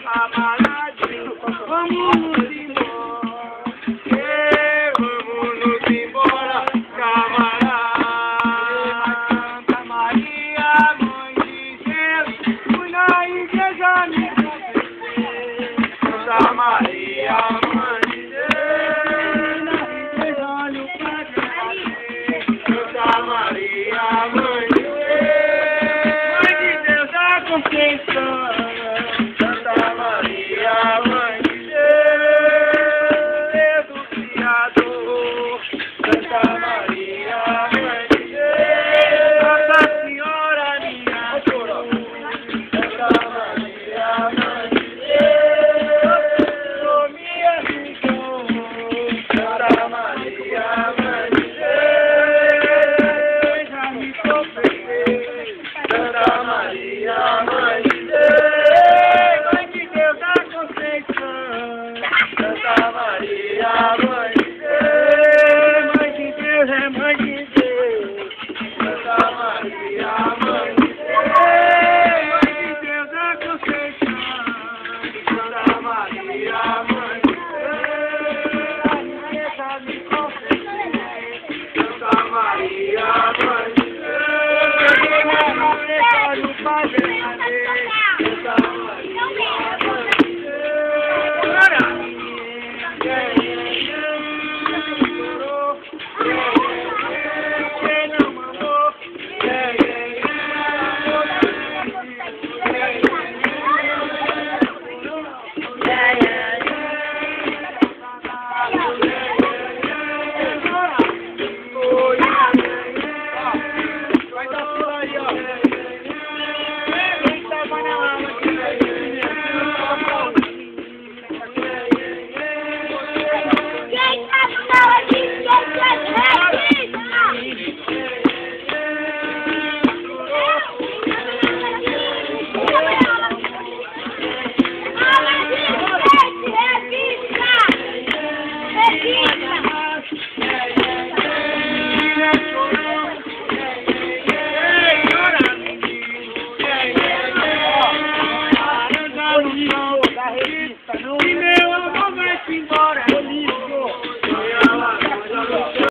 camaradinho, vamos nos embora, vamos nos embora, camarada. Santa Maria, mãe de Deus, fui na igreja me confessei. Santa Maria, mãe de Deus, na igreja olho pra Deus. Santa Maria, mãe de Deus da Conceição. Santa Maria, mãe de Deus do Criador. Santa Maria, mãe de Deus, Nossa Senhora minha cruz. Santa Maria, mãe de Deus, sou minha visão. Santa Maria, mãe de Deus, já me confessei. Santa Maria, mãe de Deus, mãe de Deus da Conceição. Santa Maria, mãe de Deus, mãe de Deus é mãe de Deus. Santa Maria, mãe de Deus da Conceição. Santa Maria, mãe de Deus, a riqueza me confessei. Santa Maria, mãe de Deus, no Padre Madeira. Santa Maria, mãe de quem não amou, vai dar por aí, ó. E meu amor vai-se embora.